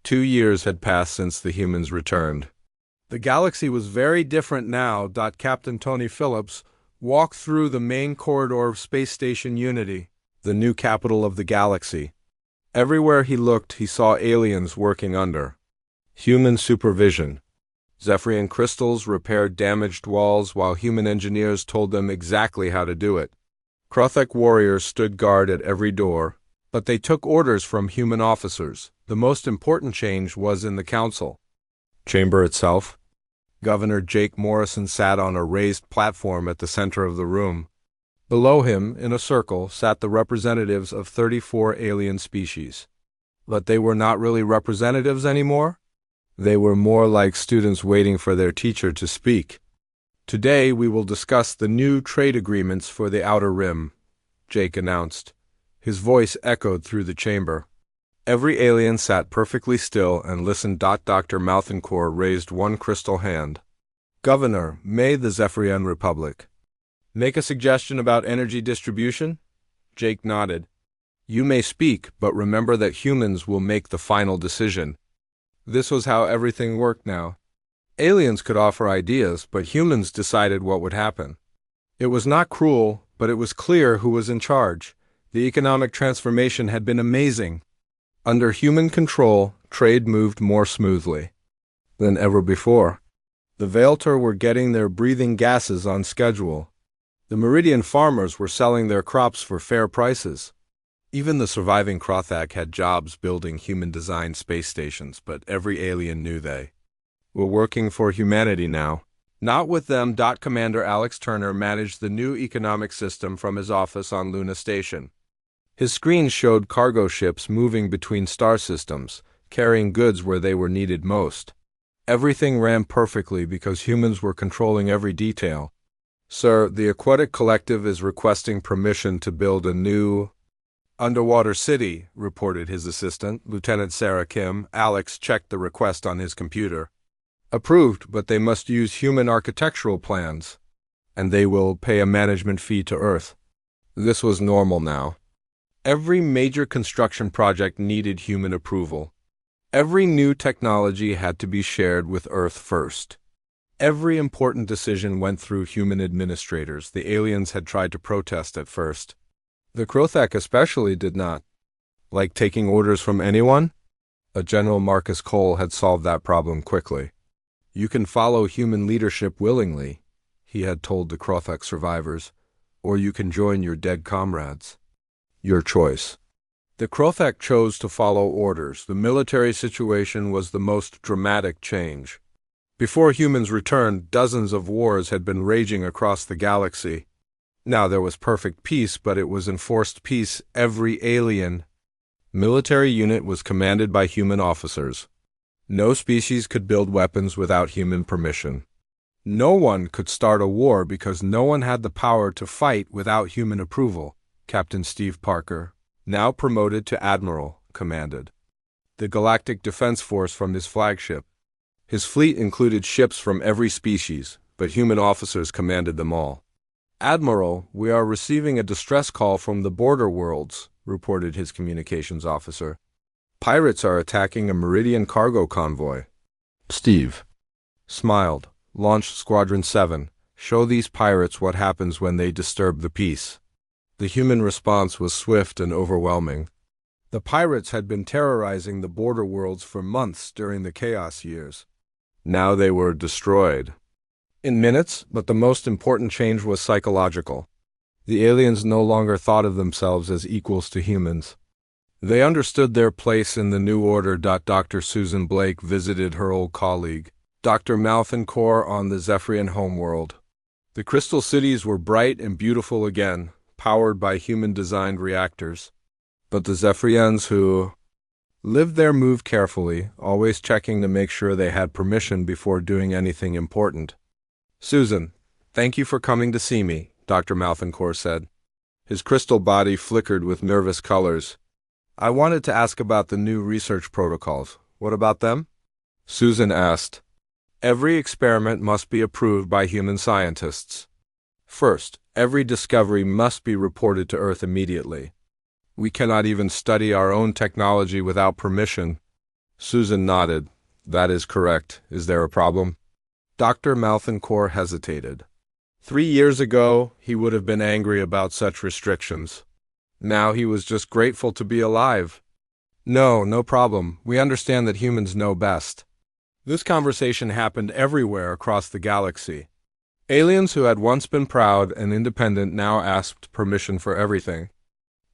2 years had passed since the humans returned. The galaxy was very different now. Captain Tony Phillips walked through the main corridor of Space Station Unity, the new capital of the galaxy. Everywhere he looked, he saw aliens working under human supervision. Zephyrian crystals repaired damaged walls while human engineers told them exactly how to do it. Krothek warriors stood guard at every door, but they took orders from human officers. The most important change was in the council chamber itself. Governor Jake Morrison sat on a raised platform at the center of the room. Below him, in a circle, sat the representatives of 34 alien species. But they were not really representatives anymore. They were more like students waiting for their teacher to speak. Today we will discuss the new trade agreements for the Outer Rim, Jake announced. His voice echoed through the chamber. Every alien sat perfectly still and listened. Dr. Malthancor raised one crystal hand. Governor, may the Zephyrian Republic make a suggestion about energy distribution? Jake nodded. You may speak, but remember that humans will make the final decision. This was how everything worked now. Aliens could offer ideas, but humans decided what would happen. It was not cruel, but it was clear who was in charge. The economic transformation had been amazing. Under human control, trade moved more smoothly than ever before. The Veilter were getting their breathing gases on schedule. The Meridian farmers were selling their crops for fair prices. Even the surviving Krothak had jobs building human-designed space stations, but every alien knew they were working for humanity now. Not with them. Commander Alex Turner managed the new economic system from his office on Luna Station. His screen showed cargo ships moving between star systems, carrying goods where they were needed most. Everything ran perfectly because humans were controlling every detail. Sir, the Aquatic Collective is requesting permission to build a new underwater city, reported his assistant, Lieutenant Sarah Kim. Alex checked the request on his computer. Approved, but they must use human architectural plans, and they will pay a management fee to Earth. This was normal now. Every major construction project needed human approval. Every new technology had to be shared with Earth first. Every important decision went through human administrators. The aliens had tried to protest at first. The Krothak especially did not like taking orders from anyone. A General Marcus Cole had solved that problem quickly. You can follow human leadership willingly, he had told the Krothak survivors, or you can join your dead comrades. Your choice. The Krothak chose to follow orders. The military situation was the most dramatic change. Before humans returned, dozens of wars had been raging across the galaxy. Now there was perfect peace, but it was enforced peace. Every alien military unit was commanded by human officers. No species could build weapons without human permission. No one could start a war because no one had the power to fight without human approval. Captain Steve Parker, now promoted to Admiral, commanded the Galactic Defense Force from his flagship. His fleet included ships from every species, but human officers commanded them all. Admiral, we are receiving a distress call from the border worlds, reported his communications officer. Pirates are attacking a Meridian cargo convoy. Steve smiled. Launch Squadron 7. Show these pirates what happens when they disturb the peace. The human response was swift and overwhelming. The pirates had been terrorizing the border worlds for months during the Chaos Years. Now they were destroyed in minutes, but the most important change was psychological. The aliens no longer thought of themselves as equals to humans. They understood their place in the new order. Dr. Susan Blake visited her old colleague, Dr. Malthancor, on the Zephyrian homeworld. The crystal cities were bright and beautiful again, powered by human-designed reactors. But the Zephyrians who lived there moved carefully, always checking to make sure they had permission before doing anything important. Susan, thank you for coming to see me, Dr. Malthancor said. His crystal body flickered with nervous colors. I wanted to ask about the new research protocols. What about them? Susan asked. Every experiment must be approved by human scientists. First, every discovery must be reported to Earth immediately. We cannot even study our own technology without permission. Susan nodded. That is correct. Is there a problem? Dr. Malthancourt hesitated. 3 years ago, he would have been angry about such restrictions. Now he was just grateful to be alive. No, no problem. We understand that humans know best. This conversation happened everywhere across the galaxy. Aliens who had once been proud and independent now asked permission for everything.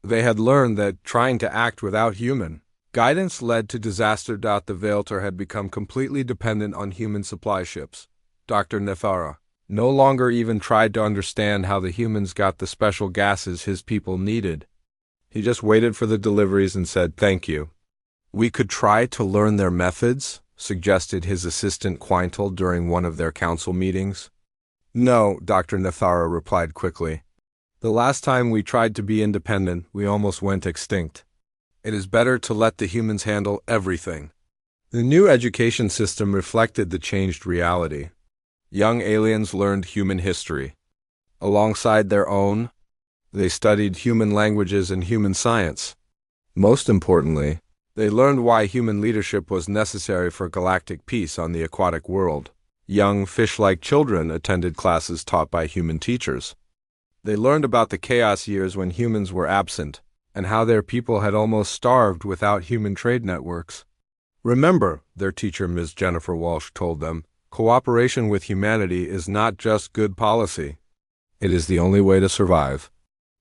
They had learned that trying to act without human guidance led to disaster. The Veilter had become completely dependent on human supply ships. Dr. Nefara no longer even tried to understand how the humans got the special gases his people needed. He just waited for the deliveries and said, "Thank you." "We could try to learn their methods," suggested his assistant Quintal during one of their council meetings. "No," Dr. Nefara replied quickly. "The last time we tried to be independent, we almost went extinct. It is better to let the humans handle everything." The new education system reflected the changed reality. Young aliens learned human history. Alongside their own, they studied human languages and human science. Most importantly, they learned why human leadership was necessary for galactic peace on the aquatic world. Young fish-like children attended classes taught by human teachers. They learned about the chaos years when humans were absent, and how their people had almost starved without human trade networks. "Remember," their teacher Ms. Jennifer Walsh told them, "cooperation with humanity is not just good policy. It is the only way to survive."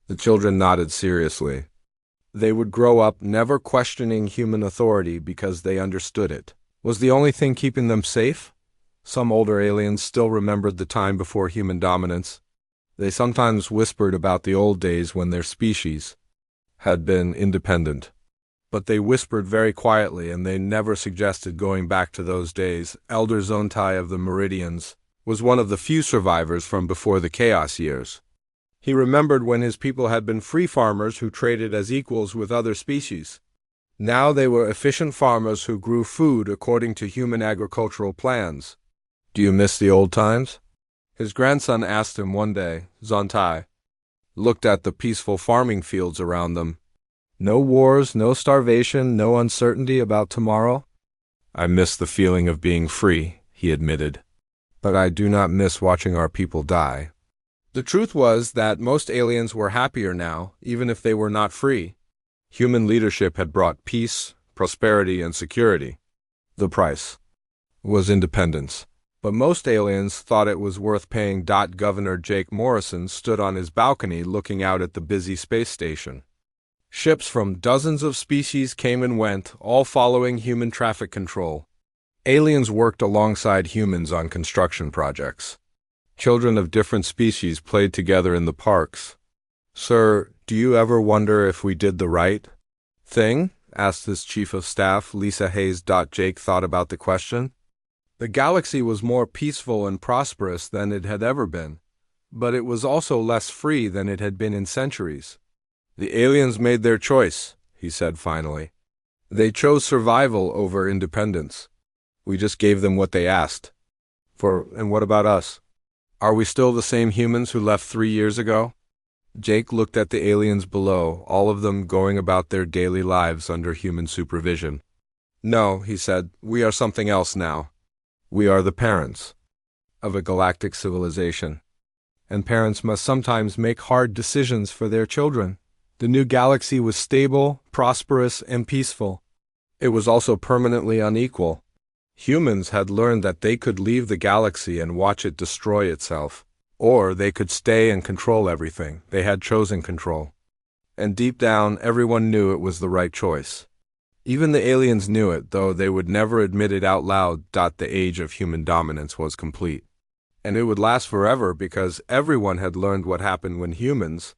The children nodded seriously. They would grow up never questioning human authority because they understood it was the only thing keeping them safe. Some older aliens still remembered the time before human dominance. They sometimes whispered about the old days when their species had been independent. But they whispered very quietly, and they never suggested going back to those days. Elder Zontai of the Meridians was one of the few survivors from before the chaos years. He remembered when his people had been free farmers who traded as equals with other species. Now they were efficient farmers who grew food according to human agricultural plans. "Do you miss the old times?" His grandson asked him one day. Zontai looked at the peaceful farming fields around them. No wars, no starvation, no uncertainty about tomorrow. "I miss the feeling of being free," he admitted. "But I do not miss watching our people die." The truth was that most aliens were happier now, even if they were not free. Human leadership had brought peace, prosperity, and security. The price was independence. But most aliens thought it was worth paying. Governor Jake Morrison stood on his balcony looking out at the busy space station. Ships from dozens of species came and went, all following human traffic control. Aliens worked alongside humans on construction projects. Children of different species played together in the parks. "Sir, do you ever wonder if we did the right thing?" asked his chief of staff, Lisa Hayes. Jake thought about the question. The galaxy was more peaceful and prosperous than it had ever been, but it was also less free than it had been in centuries. "The aliens made their choice," he said finally. "They chose survival over independence. We just gave them what they asked. And what about us? Are we still the same humans who left 3 years ago?" Jake looked at the aliens below, all of them going about their daily lives under human supervision. "No," he said, "we are something else now. We are the parents of a galactic civilization. And parents must sometimes make hard decisions for their children." The new galaxy was stable, prosperous, and peaceful. It was also permanently unequal. Humans had learned that they could leave the galaxy and watch it destroy itself, or they could stay and control everything. They had chosen control. And deep down, everyone knew it was the right choice. Even the aliens knew it, though they would never admit it out loud. The age of human dominance was complete. And it would last forever because everyone had learned what happened when humans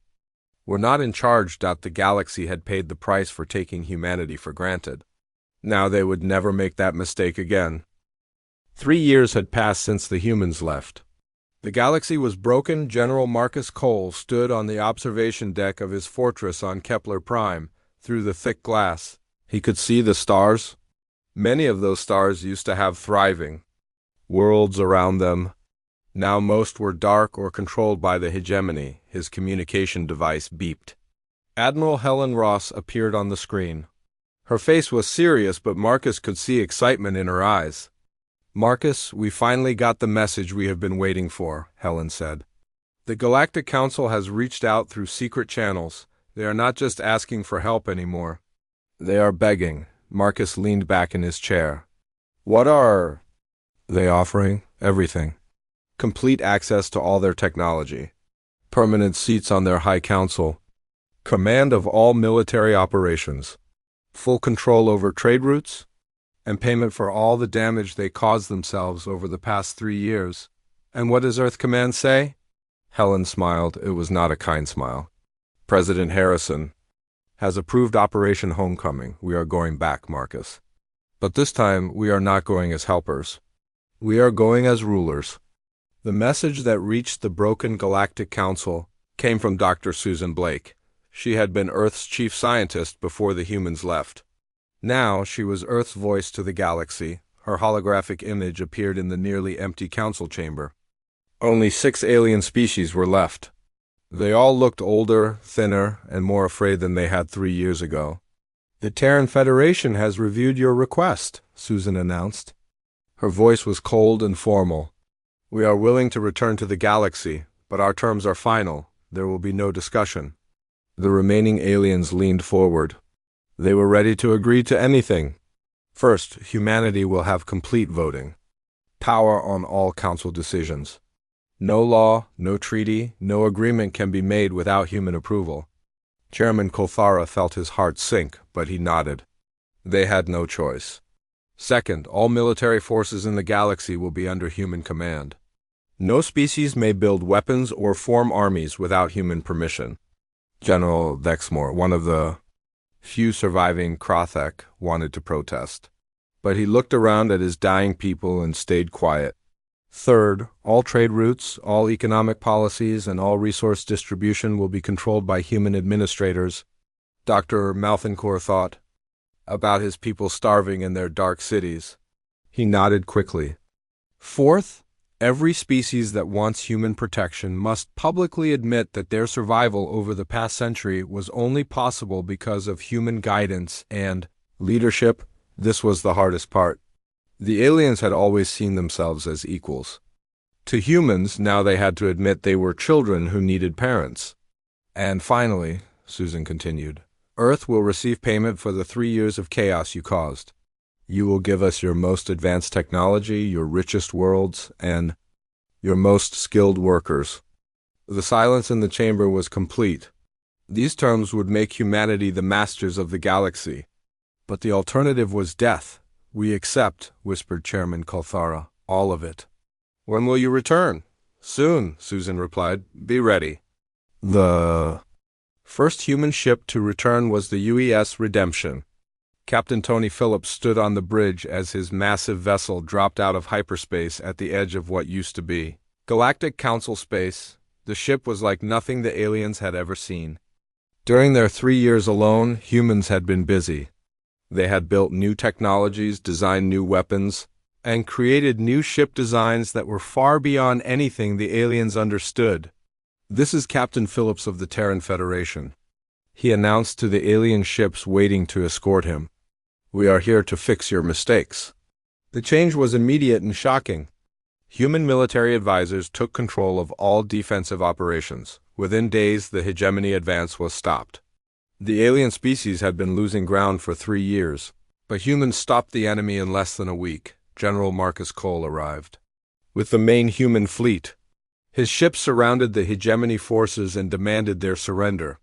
were not in charge. The galaxy had paid the price for taking humanity for granted. Now they would never make that mistake again. 3 years had passed since the humans left. The galaxy was broken. General Marcus Cole stood on the observation deck of his fortress on Kepler Prime. Through the thick glass, he could see the stars. Many of those stars used to have thriving worlds around them. Now most were dark or controlled by the hegemony. His communication device beeped. Admiral Helen Ross appeared on the screen. Her face was serious, but Marcus could see excitement in her eyes. "Marcus, we finally got the message we have been waiting for," Helen said. "The Galactic Council has reached out through secret channels. They are not just asking for help anymore. They are begging." Marcus leaned back in his chair. "What are they offering?" "Everything. Complete access to all their technology. Permanent seats on their High Council. Command of all military operations. Full control over trade routes. And payment for all the damage they caused themselves over the past 3 years. And what does Earth Command say?" Helen smiled. It was not a kind smile. "President Harrison has approved Operation Homecoming. We are going back, Marcus. But this time, we are not going as helpers. We are going as rulers." The message that reached the broken Galactic Council came from Dr. Susan Blake. She had been Earth's chief scientist before the humans left. Now she was Earth's voice to the galaxy. Her holographic image appeared in the nearly empty council chamber. Only 6 alien species were left. They all looked older, thinner, and more afraid than they had 3 years ago. "The Terran Federation has reviewed your request," Susan announced. Her voice was cold and formal. "We are willing to return to the galaxy, but our terms are final. There will be no discussion." The remaining aliens leaned forward. They were ready to agree to anything. First, humanity will have complete voting. Power on all council decisions. No law, no treaty, no agreement can be made without human approval. Chairman Kolthara felt his heart sink, but he nodded. They had no choice. Second, all military forces in the galaxy will be under human command. No species may build weapons or form armies without human permission. General Dexmore, one of the few surviving Krothek, wanted to protest, but he looked around at his dying people and stayed quiet. Third, all trade routes, all economic policies, and all resource distribution will be controlled by human administrators. Dr. Malthancourt thought about his people starving in their dark cities. He nodded quickly. Fourth, every species that wants human protection must publicly admit that their survival over the past century was only possible because of human guidance and leadership. This was the hardest part. The aliens had always seen themselves as equals. To humans, now they had to admit they were children who needed parents. And finally, Susan continued, Earth will receive payment for the 3 years of chaos you caused. You will give us your most advanced technology, your richest worlds, and your most skilled workers. The silence in the chamber was complete. These terms would make humanity the masters of the galaxy. But the alternative was death. "We accept," whispered Chairman Kolthara, "all of it." "When will you return?" "Soon," Susan replied. "Be ready." The first human ship to return was the UES Redemption. Captain Tony Phillips stood on the bridge as his massive vessel dropped out of hyperspace at the edge of what used to be Galactic Council space. The ship was like nothing the aliens had ever seen. During their 3 years alone, humans had been busy. They had built new technologies, designed new weapons, and created new ship designs that were far beyond anything the aliens understood. "This is Captain Phillips of the Terran Federation," he announced to the alien ships waiting to escort him. "We are here to fix your mistakes." The change was immediate and shocking. Human military advisors took control of all defensive operations. Within days, the hegemony advance was stopped. The alien species had been losing ground for 3 years, but humans stopped the enemy in less than a week. General Marcus Cole arrived with the main human fleet. His ships surrounded the hegemony forces and demanded their surrender.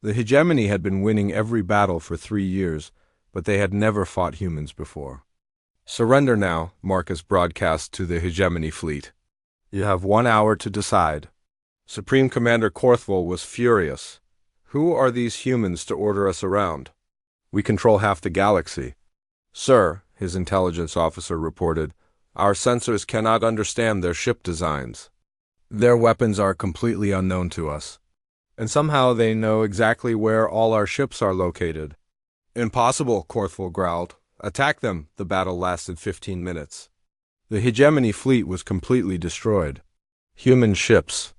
The hegemony had been winning every battle for 3 years, but they had never fought humans before. "Surrender now," Marcus broadcast to the hegemony fleet. "You have 1 hour to decide." Supreme Commander Korthvol was furious. "Who are these humans to order us around? We control half the galaxy." "Sir," his intelligence officer reported, "our sensors cannot understand their ship designs. Their weapons are completely unknown to us. And somehow they know exactly where all our ships are located." "Impossible," Korthvol growled. "Attack them." The battle lasted 15 minutes. The hegemony fleet was completely destroyed. Human ships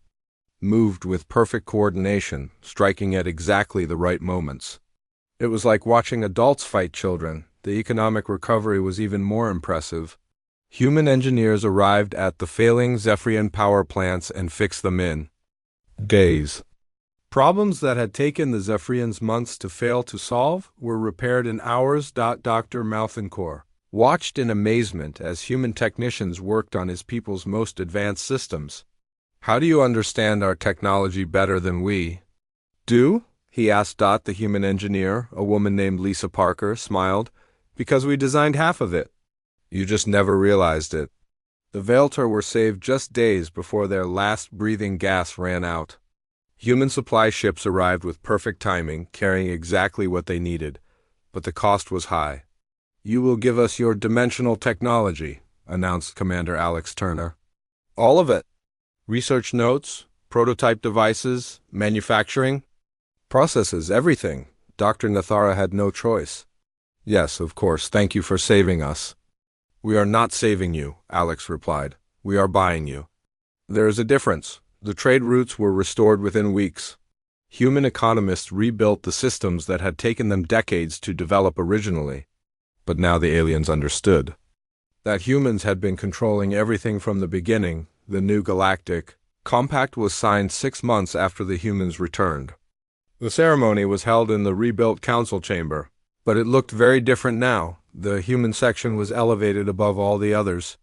moved with perfect coordination, striking at exactly the right moments. It was like watching adults fight children. The economic recovery was even more impressive. Human engineers arrived at the failing Zephyrian power plants and fixed them in days. Problems that had taken the Zephyrians months to fail to solve were repaired in hours. Dr. Malthancourt watched in amazement as human technicians worked on his people's most advanced systems. "How do you understand our technology better than we do?" he asked. The human engineer, a woman named Lisa Parker, smiled. "Because we designed half of it. You just never realized it." The Veilter were saved just days before their last breathing gas ran out. Human supply ships arrived with perfect timing, carrying exactly what they needed, but the cost was high. "You will give us your dimensional technology," announced Commander Alex Turner. "All of it. Research notes, prototype devices, manufacturing, processes, everything." Dr. Nathara had no choice. "Yes, of course, thank you for saving us." "We are not saving you," Alex replied. "We are buying you." There is a difference. The trade routes were restored within weeks. Human economists rebuilt the systems that had taken them decades to develop originally. But now the aliens understood that humans had been controlling everything from the beginning. The new Galactic Compact was signed 6 months after the humans returned. The ceremony was held in the rebuilt council chamber, but it looked very different now. The human section was elevated above all the others.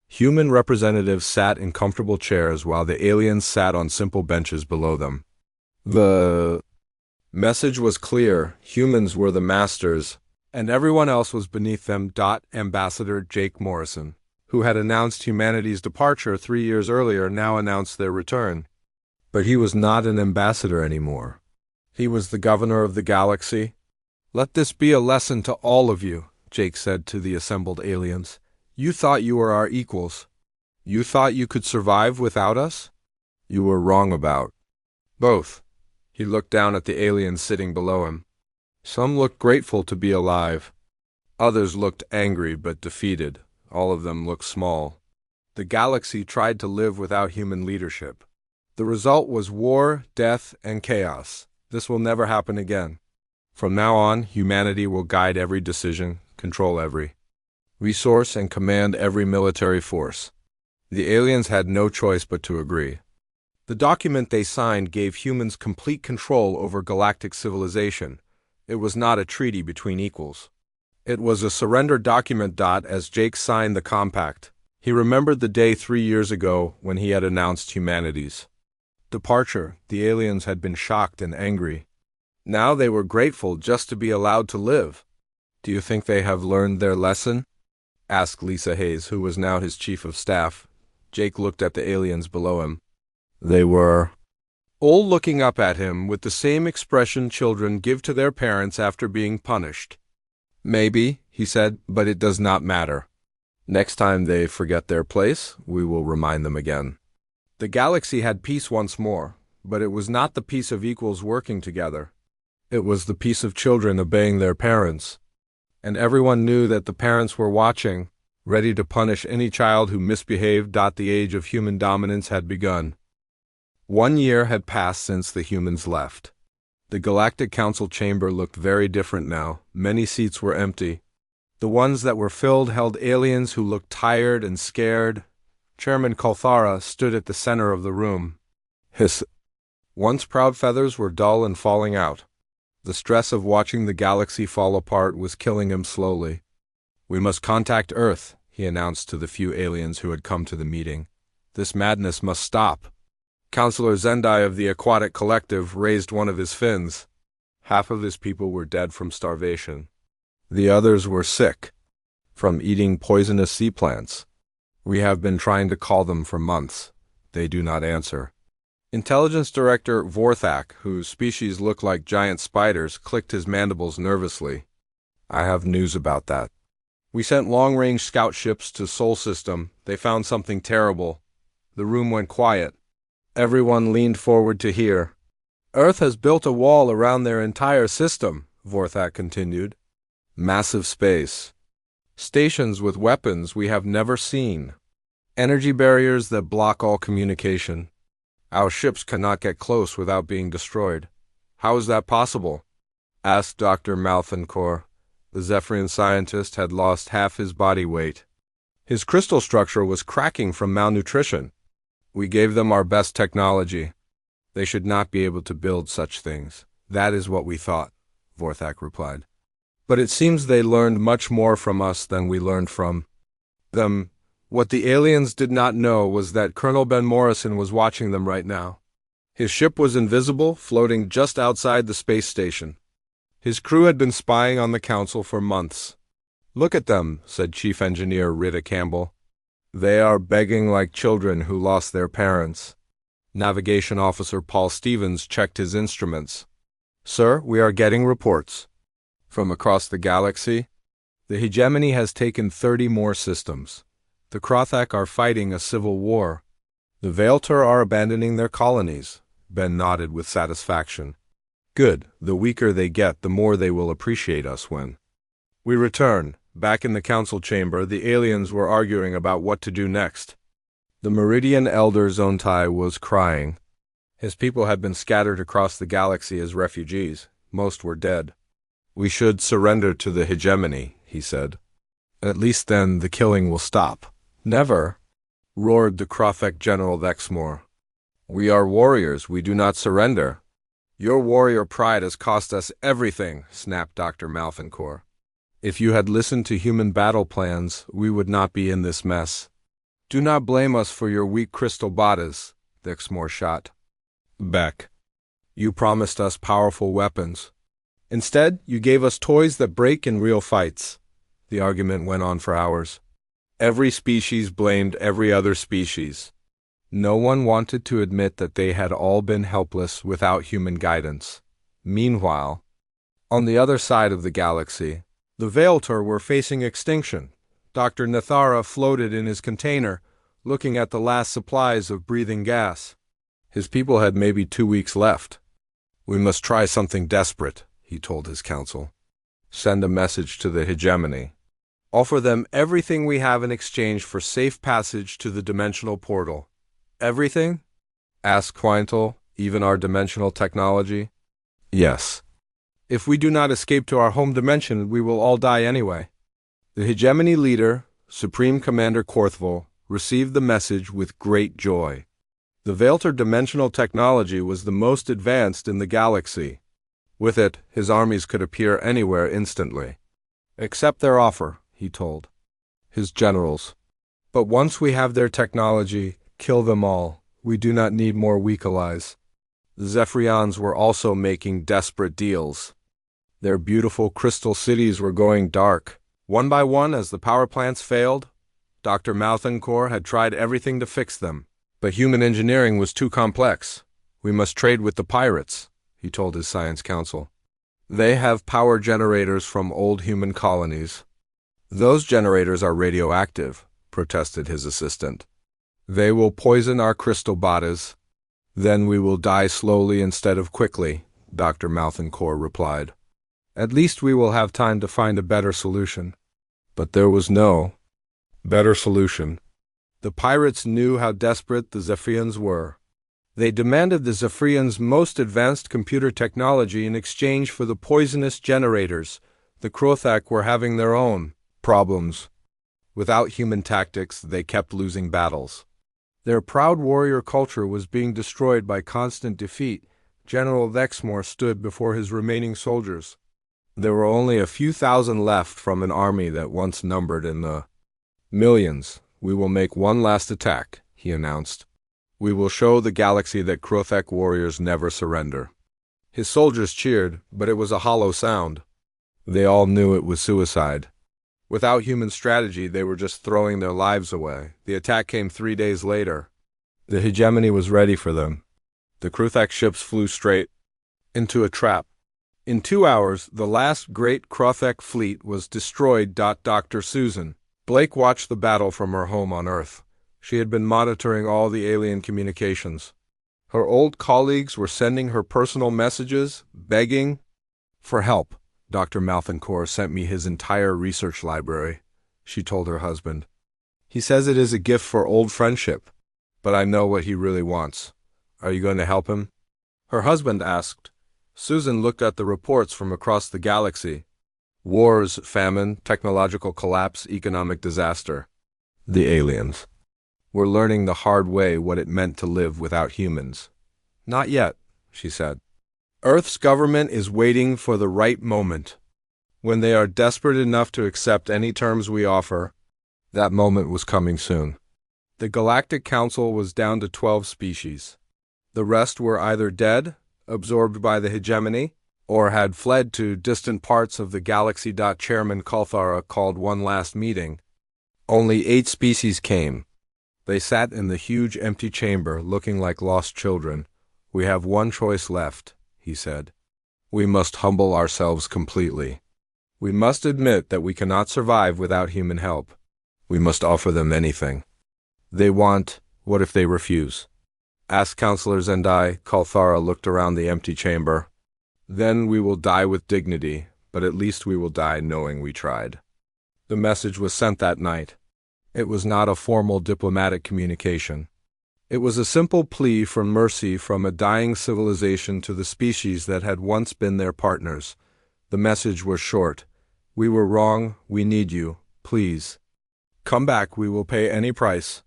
Human representatives sat in comfortable chairs while the aliens sat on simple benches below them. The message was clear: humans were the masters, and everyone else was beneath them. Ambassador Jake Morrison, who had announced humanity's departure 3 years earlier, now announced their return. But he was not an ambassador anymore. He was the governor of the galaxy. "Let this be a lesson to all of you," Jake said to the assembled aliens. "You thought you were our equals. You thought you could survive without us? You were wrong about both." He looked down at the aliens sitting below him. Some looked grateful to be alive. Others looked angry but defeated. All of them looked small. The galaxy tried to live without human leadership. The result was war, death, and chaos. This will never happen again. From now on, humanity will guide every decision, control every resource, and command every military force. The aliens had no choice but to agree. The document they signed gave humans complete control over galactic civilization. It was not a treaty between equals. It was a surrender document. As Jake signed the compact, he remembered the day 3 years ago when he had announced humanity's departure. The aliens had been shocked and angry. Now they were grateful just to be allowed to live. "Do you think they have learned their lesson?" asked Lisa Hayes, who was now his chief of staff. Jake looked at the aliens below him. They were all looking up at him with the same expression children give to their parents after being punished. "Maybe," he said, "but it does not matter. Next time they forget their place, we will remind them again." The galaxy had peace once more, but it was not the peace of equals working together. It was the peace of children obeying their parents. And everyone knew that the parents were watching, ready to punish any child who misbehaved. The age of human dominance had begun. 1 year had passed since the humans left. The Galactic Council chamber looked very different now. Many seats were empty. The ones that were filled held aliens who looked tired and scared. Chairman Kalthara stood at the center of the room. His once proud feathers were dull and falling out. The stress of watching the galaxy fall apart was killing him slowly. "We must contact Earth," he announced to the few aliens who had come to the meeting. "This madness must stop." Counselor Zendai of the Aquatic Collective raised one of his fins. Half of his people were dead from starvation. The others were sick from eating poisonous sea plants. "We have been trying to call them for months. They do not answer." Intelligence Director Vorthak, whose species looked like giant spiders, clicked his mandibles nervously. "I have news about that. We sent long-range scout ships to Sol System. They found something terrible." The room went quiet. Everyone leaned forward to hear. "Earth has built a wall around their entire system," Vorthak continued. "Massive space stations with weapons we have never seen. Energy barriers that block all communication. Our ships cannot get close without being destroyed." "How is that possible?" asked Dr. Malthancourt. The Zephyrian scientist had lost half his body weight. His crystal structure was cracking from malnutrition. We gave them our best technology. They should not be able to build such things. That is what we thought, Vorthak replied. But it seems they learned much more from us than we learned from them. What the aliens did not know was that Colonel Ben Morrison was watching them right now. His ship was invisible, floating just outside the space station. His crew had been spying on the Council for months. "Look at them," said Chief Engineer Rita Campbell. "They are begging like children who lost their parents." Navigation Officer Paul Stevens checked his instruments. "Sir, we are getting reports from across the galaxy. The hegemony has taken 30 more systems. The Krothak are fighting a civil war. The Veilter are abandoning their colonies." Ben nodded with satisfaction. "Good. The weaker they get, the more they will appreciate us when we return." Back in the council chamber, the aliens were arguing about what to do next. The Meridian Elder Zontai was crying. His people had been scattered across the galaxy as refugees. Most were dead. "We should surrender to the hegemony," he said. "At least then the killing will stop." "Never," roared the Krothak General Vexmore. "We are warriors. We do not surrender." "Your warrior pride has cost us everything," snapped Dr. Malthancourt. "If you had listened to human battle plans, we would not be in this mess." "Do not blame us for your weak crystal bodies," Vexmore shot back. "You promised us powerful weapons. Instead, you gave us toys that break in real fights." The argument went on for hours. Every species blamed every other species. No one wanted to admit that they had all been helpless without human guidance. Meanwhile, on the other side of the galaxy, the Veilter were facing extinction. Dr. Nathara floated in his container, looking at the last supplies of breathing gas. His people had maybe 2 weeks left. "We must try something desperate," he told his council. "Send a message to the hegemony. Offer them everything we have in exchange for safe passage to the dimensional portal." "Everything?" asked Quintal. "Even our dimensional technology?" "Yes. If we do not escape to our home dimension, we will all die anyway." The hegemony leader, Supreme Commander Korthval, received the message with great joy. The Veilter dimensional technology was the most advanced in the galaxy. With it, his armies could appear anywhere instantly. "Accept their offer," he told his generals. "But once we have their technology, kill them all. We do not need more weak allies." The Zephyrians were also making desperate deals. Their beautiful crystal cities were going dark. One by one, as the power plants failed, Dr. Malthancourt had tried everything to fix them. But human engineering was too complex. "We must trade with the pirates," he told his science council. "They have power generators from old human colonies." "Those generators are radioactive," protested his assistant. "They will poison our crystal bodies. Then we will die slowly instead of quickly," Dr. Malthancourt replied. "At least we will have time to find a better solution." But there was no better solution. The pirates knew how desperate the Zephyrians were. They demanded the Zephyrians' most advanced computer technology in exchange for the poisonous generators. The Krothak were having their own problems. Without human tactics, they kept losing battles. Their proud warrior culture was being destroyed by constant defeat. General Vexmore stood before his remaining soldiers. There were only a few thousand left from an army that once numbered in the millions. "We will make one last attack," he announced. "We will show the galaxy that Krothak warriors never surrender." His soldiers cheered, but it was a hollow sound. They all knew it was suicide. Without human strategy, they were just throwing their lives away. The attack came 3 days later. The hegemony was ready for them. The Krothak ships flew straight into a trap. In 2 hours, the last great Krothak fleet was destroyed. Dr. Susan Blake watched the battle from her home on Earth. She had been monitoring all the alien communications. Her old colleagues were sending her personal messages, begging for help. "Dr. Malthancourt sent me his entire research library," she told her husband. "He says it is a gift for old friendship, but I know what he really wants. Are you going to help him?" Her husband asked. Susan looked at the reports from across the galaxy. Wars, famine, technological collapse, economic disaster. The aliens. We're learning the hard way what it meant to live without humans. Not yet, she said. Earth's government is waiting for the right moment. When they are desperate enough to accept any terms we offer, that moment was coming soon. The Galactic Council was down to 12 species. The rest were either dead, absorbed by the hegemony, or had fled to distant parts of the galaxy. Chairman Kalthara called one last meeting. Only 8 species came. They sat in the huge empty chamber, looking like lost children. We have one choice left, he said. We must humble ourselves completely. We must admit that we cannot survive without human help. We must offer them anything. They want, what if they refuse? Asked Counselor Zendai. Kalthara looked around the empty chamber. Then we will die with dignity, but at least we will die knowing we tried. The message was sent that night. It was not a formal diplomatic communication. It was a simple plea for mercy from a dying civilization to the species that had once been their partners. The message was short. We were wrong, we need you, please. Come back, we will pay any price.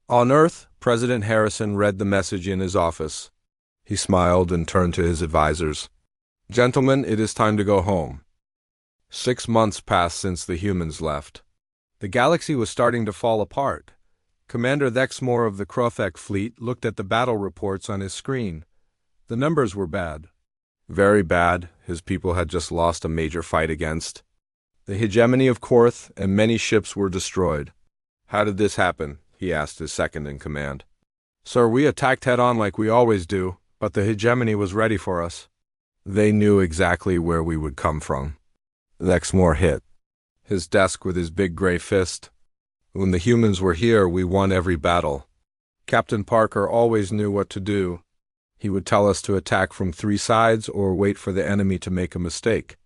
On Earth, President Harrison read the message in his office. He smiled and turned to his advisors. Gentlemen, it is time to go home. 6 months passed since the humans left. The galaxy was starting to fall apart. Commander Thexmore of the Krothek fleet looked at the battle reports on his screen. The numbers were bad. Very bad. His people had just lost a major fight against the hegemony of Korth, and many ships were destroyed. How did this happen? He asked his second-in-command. Sir, we attacked head-on like we always do, but the hegemony was ready for us. They knew exactly where we would come from. Thexmore hit his desk with his big gray fist. When the humans were here, we won every battle. Captain Parker always knew what to do. He would tell us to attack from 3 sides or wait for the enemy to make a mistake.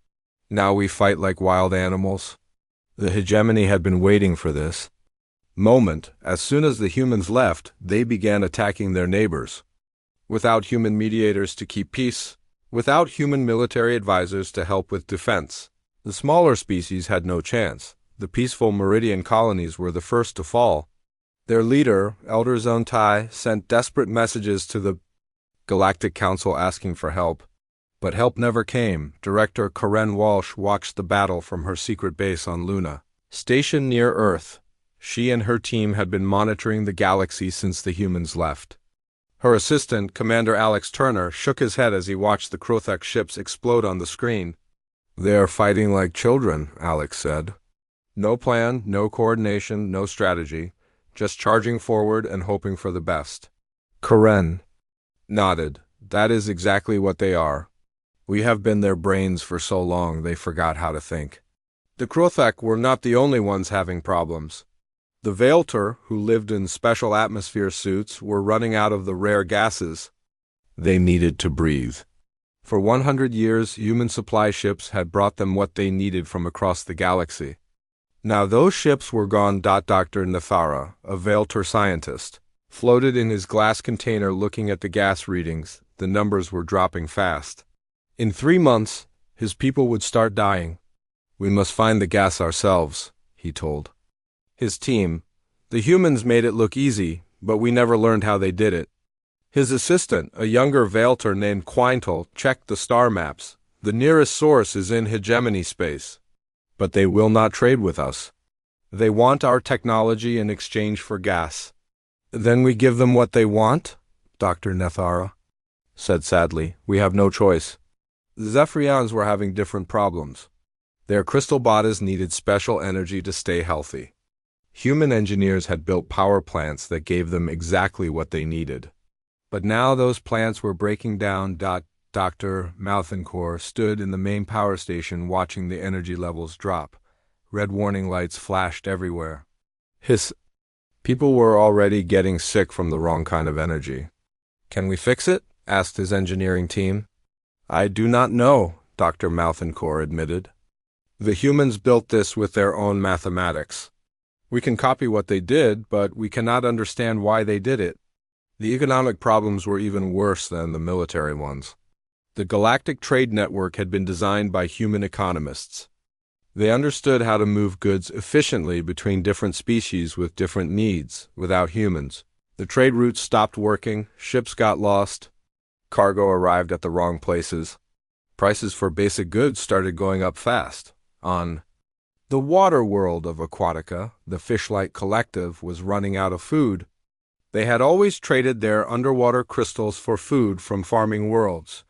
Now we fight like wild animals. The hegemony had been waiting for this moment. As soon as the humans left, they began attacking their neighbors. Without human mediators to keep peace, without human military advisors to help with defense, the smaller species had no chance. The peaceful Meridian colonies were the first to fall. Their leader, Elder Zontai, sent desperate messages to the Galactic Council asking for help. But help never came. Director Karen Walsh watched the battle from her secret base on Luna, stationed near Earth. She and her team had been monitoring the galaxy since the humans left. Her assistant, Commander Alex Turner, shook his head as he watched the Krothek ships explode on the screen. They are fighting like children, Alex said. No plan, no coordination, no strategy, just charging forward and hoping for the best. Karen nodded. That is exactly what they are. We have been their brains for so long they forgot how to think. The Krothek were not the only ones having problems. The Vaelter, who lived in special atmosphere suits, were running out of the rare gases they needed to breathe. For 100 years, human supply ships had brought them what they needed from across the galaxy. Now those ships were gone. Dr. Nethara, a Vaelter scientist, floated in his glass container looking at the gas readings. The numbers were dropping fast. In 3 months, his people would start dying. We must find the gas ourselves, he told his team. The humans made it look easy, but we never learned how they did it. His assistant, a younger Vaelter named Quintal, checked the star maps. The nearest source is in hegemony space. But they will not trade with us. They want our technology in exchange for gas. Then we give them what they want? Dr. Nethara said sadly. We have no choice. The Zephyrians were having different problems. Their crystal bodies needed special energy to stay healthy. Human engineers had built power plants that gave them exactly what they needed. But now those plants were breaking down. Dr. Malthankor stood in the main power station watching the energy levels drop. Red warning lights flashed everywhere. His people were already getting sick from the wrong kind of energy. Can we fix it? Asked his engineering team. I do not know, Dr. Malthankor admitted. The humans built this with their own mathematics. We can copy what they did, but we cannot understand why they did it. The economic problems were even worse than the military ones. The Galactic Trade Network had been designed by human economists. They understood how to move goods efficiently between different species with different needs, without humans. The trade routes stopped working, ships got lost, cargo arrived at the wrong places. Prices for basic goods started going up fast. On the water world of Aquatica, the Fishlight Collective was running out of food. They had always traded their underwater crystals for food from farming worlds,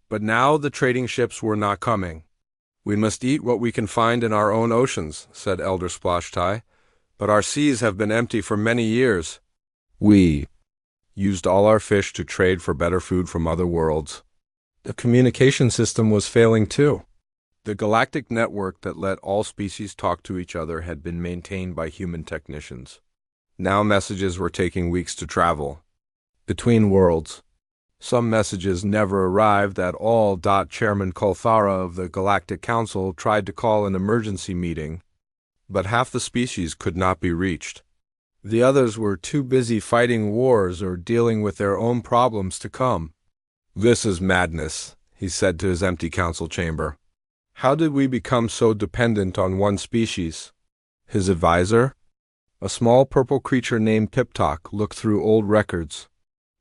but now the trading ships were not coming. "We must eat what we can find in our own oceans," said Elder Splashtie, "but our seas have been empty for many years. We used all our fish to trade for better food from other worlds." The communication system was failing too. The galactic network that let all species talk to each other had been maintained by human technicians. Now messages were taking weeks to travel between worlds. Some messages never arrived at all. Chairman Kolthara of the Galactic Council tried to call an emergency meeting, but half the species could not be reached. The others were too busy fighting wars or dealing with their own problems to come. "This is madness," he said to his empty council chamber. "How did we become so dependent on one species?" His advisor, a small purple creature named Piptok, looked through old records.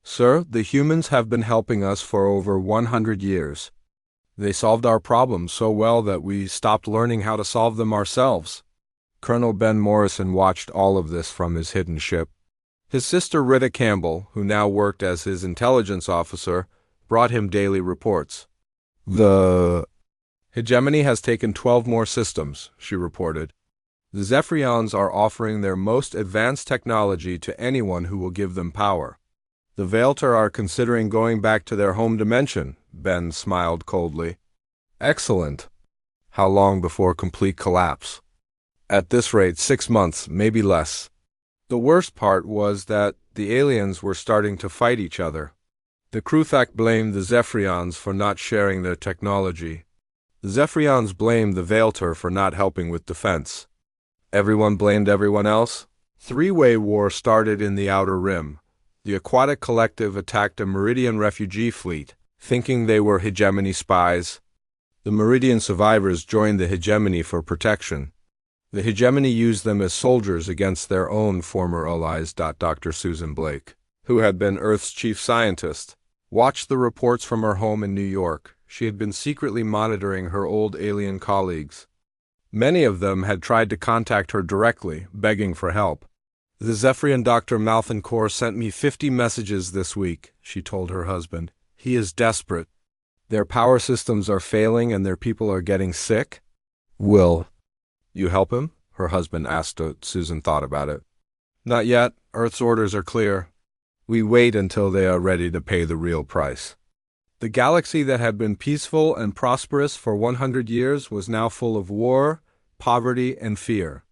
"Sir, the humans have been helping us for over 100 years. They solved our problems so well that we stopped learning how to solve them ourselves." Colonel Ben Morrison watched all of this from his hidden ship. His sister Rita Campbell, who now worked as his intelligence officer, brought him daily reports. "The hegemony has taken 12 more systems," she reported. "The Zephyrians are offering their most advanced technology to anyone who will give them power. The Veilter are considering going back to their home dimension." Ben smiled coldly. "Excellent. How long before complete collapse?" "At this rate, 6 months, maybe less." The worst part was that the aliens were starting to fight each other. The Kruthak blamed the Zephyrians for not sharing their technology. The Zephyrians blamed the Veilter for not helping with defense. Everyone blamed everyone else. Three-way war started in the Outer Rim. The Aquatic Collective attacked a Meridian refugee fleet, thinking they were hegemony spies. The Meridian survivors joined the hegemony for protection. The hegemony used them as soldiers against their own former allies. Dr. Susan Blake, who had been Earth's chief scientist, watched the reports from her home in New York. She had been secretly monitoring her old alien colleagues. Many of them had tried to contact her directly, begging for help. "The Zephyrian Dr. Malthancor sent me 50 messages this week," she told her husband. "He is desperate. Their power systems are failing and their people are getting sick." "Will you help him?" her husband asked. Susan thought about it. "Not yet. Earth's orders are clear. We wait until they are ready to pay the real price." The galaxy that had been peaceful and prosperous for 100 years was now full of war, poverty, and fear.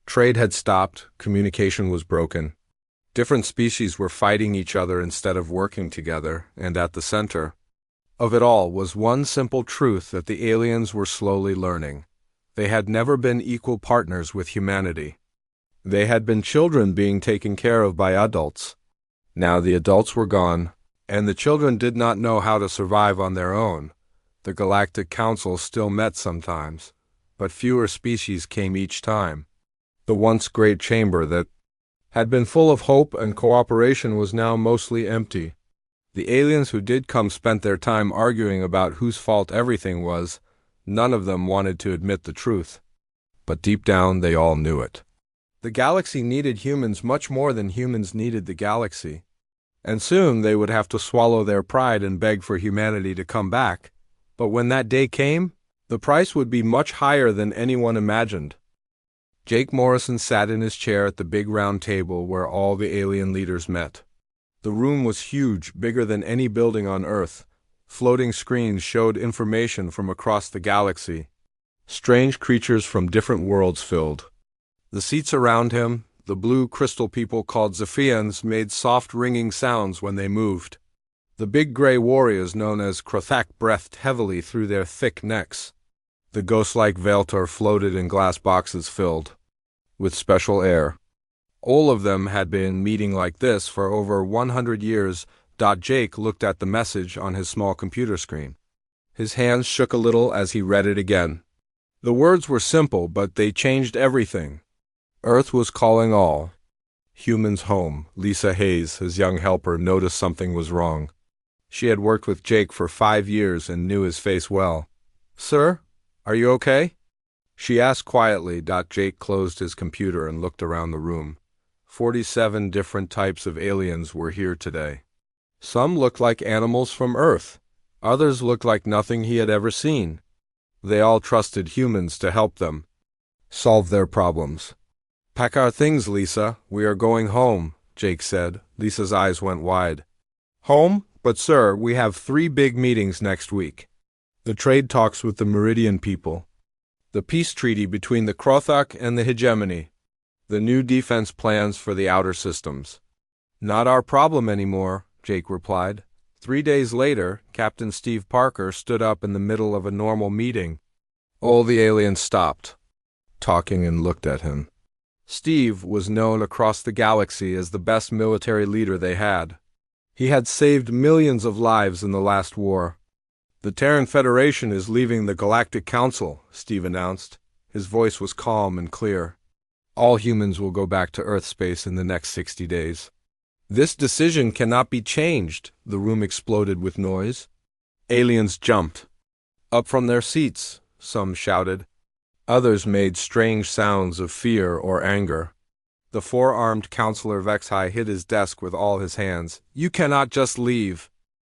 Trade had stopped, communication was broken. Different species were fighting each other instead of working together, and at the center of it all was one simple truth that the aliens were slowly learning. They had never been equal partners with humanity. They had been children being taken care of by adults. Now the adults were gone, and the children did not know how to survive on their own. The Galactic Council still met sometimes, but fewer species came each time. The once great chamber that had been full of hope and cooperation was now mostly empty. The aliens who did come spent their time arguing about whose fault everything was. None of them wanted to admit the truth, but deep down they all knew it. The galaxy needed humans much more than humans needed the galaxy, and soon they would have to swallow their pride and beg for humanity to come back. But when that day came, the price would be much higher than anyone imagined. Jake Morrison sat in his chair at the big round table where all the alien leaders met. The room was huge, bigger than any building on Earth. Floating screens showed information from across the galaxy. Strange creatures from different worlds filled the seats around him. The blue crystal people called Zephyrians made soft ringing sounds when they moved. The big gray warriors known as Krothak breathed heavily through their thick necks. The ghost-like Veiltor floated in glass boxes filled with special air. All of them had been meeting like this for over 100 years. Jake looked at the message on his small computer screen. His hands shook a little as he read it again. The words were simple, but they changed everything. Earth was calling all humans home. Lisa Hayes, his young helper, noticed something was wrong. She had worked with Jake for 5 years and knew his face well. "Sir, are you okay?" she asked quietly. Jake closed his computer and looked around the room. 47 different types of aliens were here today. Some looked like animals from Earth. Others looked like nothing he had ever seen. They all trusted humans to help them solve their problems. "Pack our things, Lisa. We are going home," Jake said. Lisa's eyes went wide. "Home? But sir, we have 3 big meetings next week. The trade talks with the Meridian people, the peace treaty between the Krothak and the Hegemony, the new defense plans for the outer systems." "Not our problem anymore," Jake replied. 3 days later, Captain Steve Parker stood up in the middle of a normal meeting. All the aliens stopped talking and looked at him. Steve was known across the galaxy as the best military leader they had. He had saved millions of lives in the last war. "The Terran Federation is leaving the Galactic Council," Steve announced. His voice was calm and clear. "All humans will go back to Earth space in the next 60 days. "This decision cannot be changed," the room exploded with noise. Aliens jumped up from their seats. Some shouted. Others made strange sounds of fear or anger. The 4-armed Counselor Vexhai hit his desk with all his hands. "You cannot just leave,"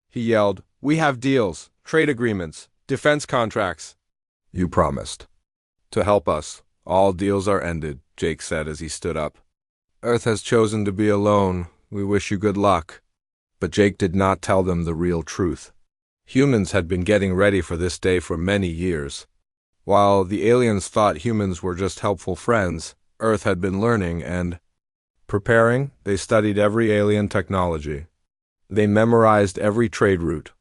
he yelled. "We have deals, trade agreements, defense contracts." "You promised to help us. All deals are ended," Jake said as he stood up. "Earth has chosen to be alone. We wish you good luck." But Jake did not tell them the real truth. Humans had been getting ready for this day for many years. While the aliens thought humans were just helpful friends, Earth had been learning and preparing. They studied every alien technology. They memorized every trade route.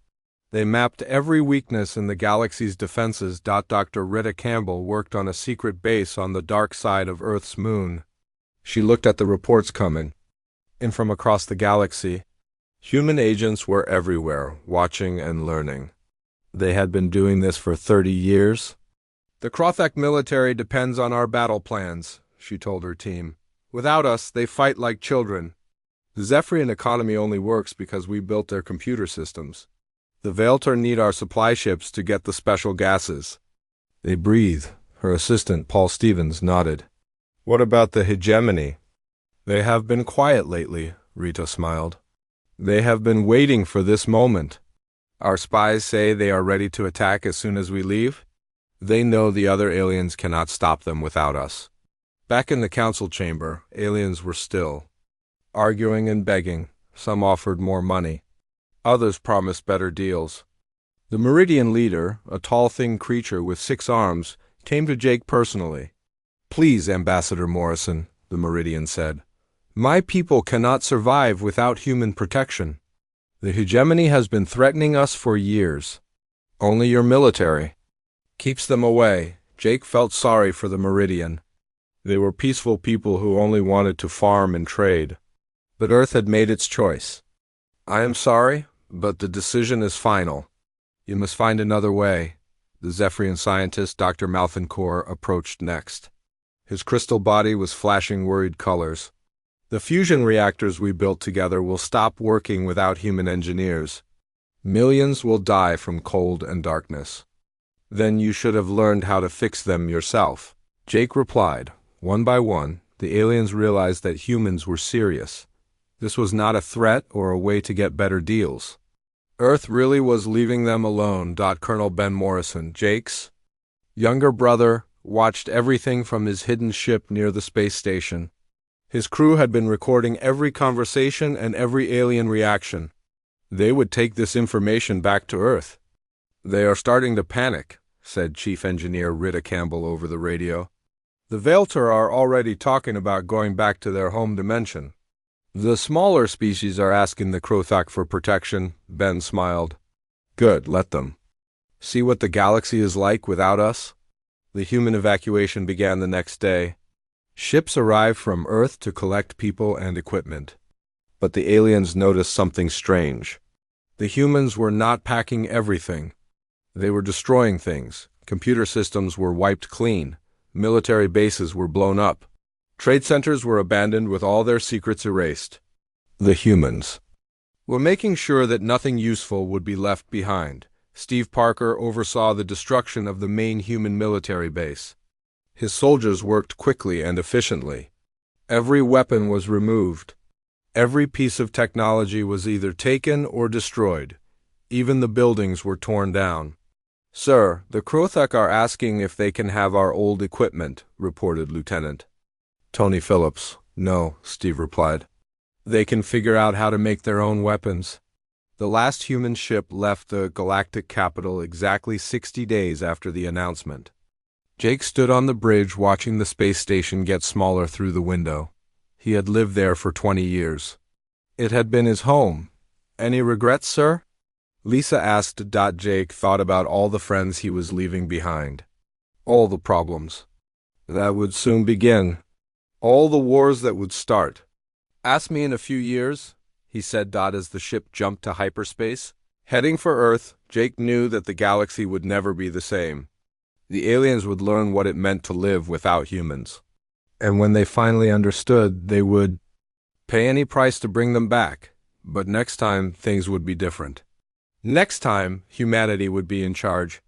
They mapped every weakness in the galaxy's defenses. Dr. Rita Campbell worked on a secret base on the dark side of Earth's moon. She looked at the reports coming in from across the galaxy. Human agents were everywhere, watching and learning. They had been doing this for 30 years. "The Krothak military depends on our battle plans," she told her team. "Without us, they fight like children. The Zephyrian economy only works because we built their computer systems. The Veilter need our supply ships to get the special gases. They breathe." Her assistant, Paul Stevens, nodded. "What about the Hegemony?" "They have been quiet lately," Rita smiled. "They have been waiting for this moment. Our spies say they are ready to attack as soon as we leave. They know the other aliens cannot stop them without us." Back in the council chamber, aliens were still arguing and begging. Some offered more money. Others promised better deals. The Meridian leader, a tall, thin creature with 6 arms, came to Jake personally. "Please, Ambassador Morrison," the Meridian said. "My people cannot survive without human protection. The Hegemony has been threatening us for years. Only your military keeps them away." Jake felt sorry for the Meridian. They were peaceful people who only wanted to farm and trade. But Earth had made its choice. "I am sorry, but the decision is final. You must find another way." The Zephyrian scientist, Dr. Malthancourt, approached next. His crystal body was flashing worried colors. "The fusion reactors we built together will stop working without human engineers. Millions will die from cold and darkness. Then you should have learned how to fix them yourself." Jake replied. One by one, the aliens realized that humans were serious. This was not a threat or a way to get better deals. Earth really was leaving them alone. Colonel Ben Morrison, Jake's younger brother, watched everything from his hidden ship near the space station. His crew had been recording every conversation and every alien reaction. They would take this information back to Earth. "They are starting to panic," said Chief Engineer Rita Campbell over the radio. "The Veilter are already talking about going back to their home dimension. The smaller species are asking the Krothak for protection," Ben smiled. "Good, let them. See what the galaxy is like without us?" The human evacuation began the next day. Ships arrived from Earth to collect people and equipment. But the aliens noticed something strange. The humans were not packing everything. They were destroying things. Computer systems were wiped clean. Military bases were blown up. Trade centers were abandoned with all their secrets erased. The humans were making sure that nothing useful would be left behind. Steve Parker oversaw the destruction of the main human military base. His soldiers worked quickly and efficiently. Every weapon was removed. Every piece of technology was either taken or destroyed. Even the buildings were torn down. "Sir, the Krothak are asking if they can have our old equipment," reported Lieutenant Tony Phillips. "No," Steve replied. "They can figure out how to make their own weapons." The last human ship left the galactic capital exactly 60 days after the announcement. Jake stood on the bridge watching the space station get smaller through the window. He had lived there for 20 years. It had been his home. "Any regrets, sir?" Lisa asked. Jake thought about all the friends he was leaving behind. All the problems that would soon begin. All the wars that would start. "Ask me in a few years," he said. As the ship jumped to hyperspace, heading for Earth, Jake knew that the galaxy would never be the same. The aliens would learn what it meant to live without humans. And when they finally understood, they would pay any price to bring them back. But next time, things would be different. Next time, humanity would be in charge.